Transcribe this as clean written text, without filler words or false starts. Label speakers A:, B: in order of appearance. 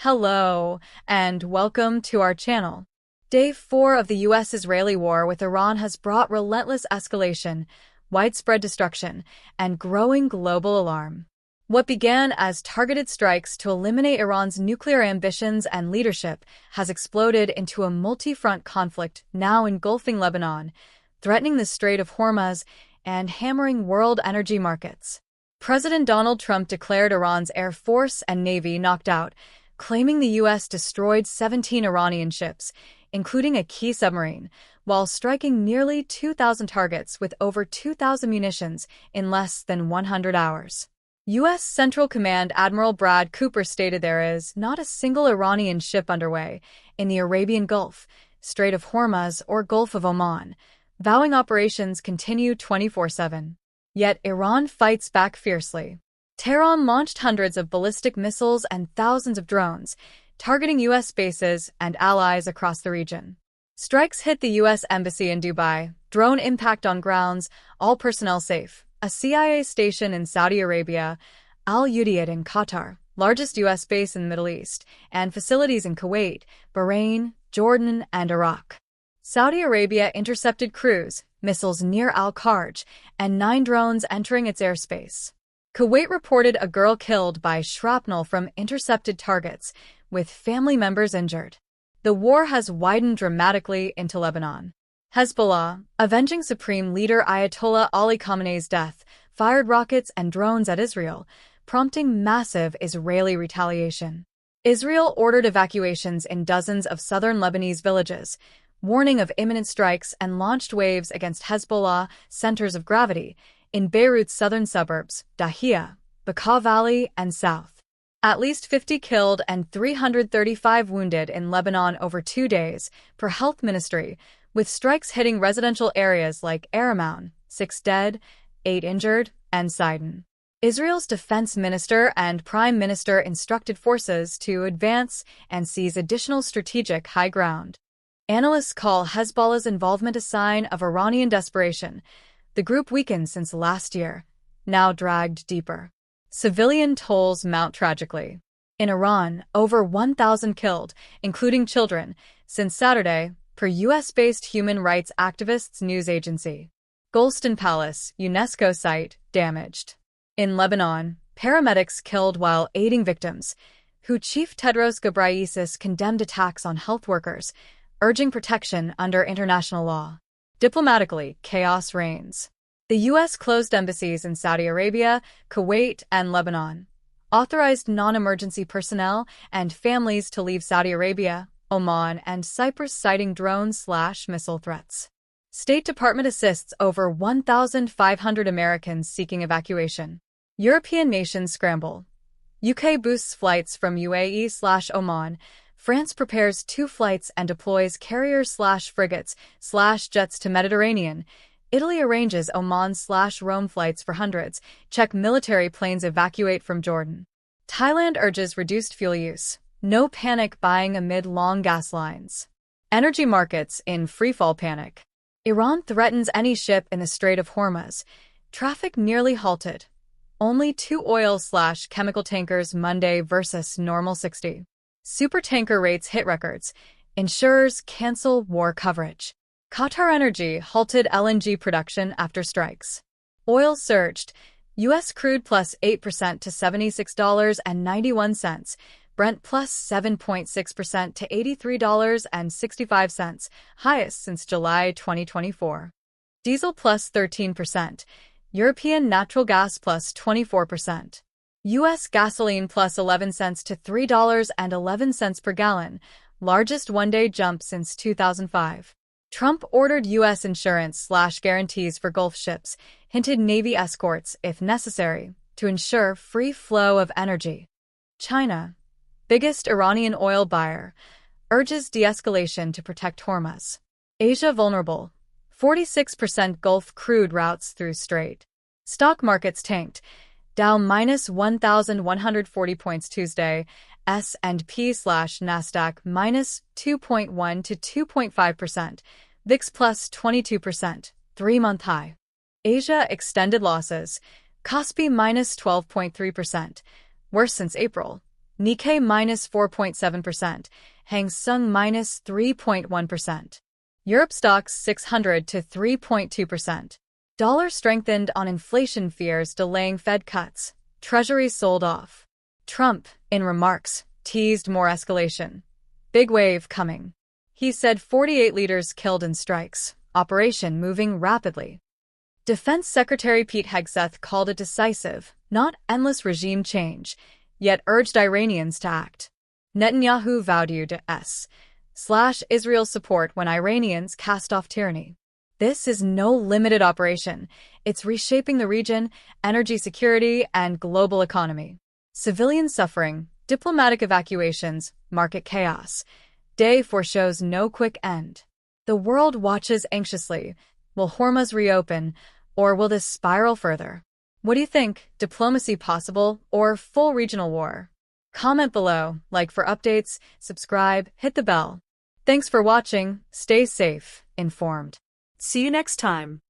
A: Hello, and welcome to our channel. Day 4 of the US-Israeli war with Iran has brought relentless escalation, widespread destruction, and growing global alarm. What began as targeted strikes to eliminate Iran's nuclear ambitions and leadership has exploded into a multi-front conflict now engulfing Lebanon, threatening the Strait of Hormuz, and hammering world energy markets. President Donald Trump declared Iran's Air Force and Navy knocked out, claiming the U.S. destroyed 17 Iranian ships, including a key submarine, while striking nearly 2,000 targets with over 2,000 munitions in less than 100 hours. U.S. Central Command Admiral Brad Cooper stated there is not a single Iranian ship underway in the Arabian Gulf, Strait of Hormuz, or Gulf of Oman, vowing operations continue 24/7. Yet Iran fights back fiercely. Tehran launched hundreds of ballistic missiles and thousands of drones, targeting U.S. bases and allies across the region. Strikes hit the U.S. Embassy in Dubai, drone impact on grounds, all personnel safe, a CIA station in Saudi Arabia, Al Udeid in Qatar, largest U.S. base in the Middle East, and facilities in Kuwait, Bahrain, Jordan, and Iraq. Saudi Arabia intercepted cruise missiles near Al-Kharj and 9 drones entering its airspace. Kuwait reported a girl killed by shrapnel from intercepted targets, with family members injured. The war has widened dramatically into Lebanon. Hezbollah, avenging Supreme Leader Ayatollah Ali Khamenei's death, fired rockets and drones at Israel, prompting massive Israeli retaliation. Israel ordered evacuations in dozens of southern Lebanese villages, warning of imminent strikes, and launched waves against Hezbollah centers of gravity in Beirut's southern suburbs, Dahia, Bekaa Valley, and south. At least 50 killed and 335 wounded in Lebanon over 2 days, per health ministry, with strikes hitting residential areas like Aramoun, 6 dead, 8 injured, and Sidon. Israel's defense minister and prime minister instructed forces to advance and seize additional strategic high ground. Analysts call Hezbollah's involvement a sign of Iranian desperation. The group weakened since last year, now dragged deeper. Civilian tolls mount tragically. In Iran, over 1,000 killed, including children, since Saturday, per U.S.-based human rights activists news agency. Golston Palace, UNESCO site, damaged. In Lebanon, paramedics killed while aiding victims, who Chief Tedros Ghebreyesus condemned attacks on health workers, urging protection under international law. Diplomatically, chaos reigns. The U.S. closed embassies in Saudi Arabia, Kuwait, and Lebanon, authorized non-emergency personnel and families to leave Saudi Arabia, Oman, and Cyprus, citing drone/missile threats. State Department assists over 1,500 Americans seeking evacuation. European nations scramble. UK boosts flights from UAE/Oman. France prepares 2 flights and deploys carriers/frigates/jets to Mediterranean. Italy arranges Oman/Rome flights for hundreds. Czech military planes evacuate from Jordan. Thailand urges reduced fuel use. No panic buying amid long gas lines. Energy markets in freefall panic. Iran threatens any ship in the Strait of Hormuz. Traffic nearly halted. Only 2 oil/chemical tankers Monday versus normal 60. Supertanker rates hit records. Insurers cancel war coverage. Qatar Energy halted LNG production after strikes. Oil surged. U.S. crude plus 8% to $76.91. Brent plus 7.6% to $83.65, highest since July 2024. Diesel plus 13%. European natural gas plus 24%. U.S. gasoline plus 11 cents to $3.11 per gallon, largest one-day jump since 2005. Trump ordered U.S. insurance/guarantees for Gulf ships, hinted Navy escorts, if necessary, to ensure free flow of energy. China, biggest Iranian oil buyer, urges de-escalation to protect Hormuz. Asia vulnerable. 46% Gulf crude routes through Strait. Stock markets tanked. Dow minus 1,140 points Tuesday, S&P/Nasdaq minus 2.1 to 2.5%, VIX plus 22%, 3-month high. Asia extended losses, Kospi minus 12.3%, worst since April. Nikkei minus 4.7%, Hang Seng minus 3.1%. Europe stocks 600 to 3.2%. Dollar strengthened on inflation fears delaying Fed cuts. Treasuries sold off. Trump, in remarks, teased more escalation. Big wave coming. He said 48 leaders killed in strikes. Operation moving rapidly. Defense Secretary Pete Hegseth called it decisive, not endless regime change, yet urged Iranians to act. Netanyahu vowed U.S./Israel support when Iranians cast off tyranny. This is no limited operation. It's reshaping the region, energy security, and global economy. Civilian suffering, diplomatic evacuations, market chaos. Day foreshows no quick end. The world watches anxiously. Will Hormuz reopen, or will this spiral further? What do you think? Diplomacy possible, or full regional war? Comment below, like for updates, subscribe, hit the bell. Thanks for watching. Stay safe, informed.
B: See you next time.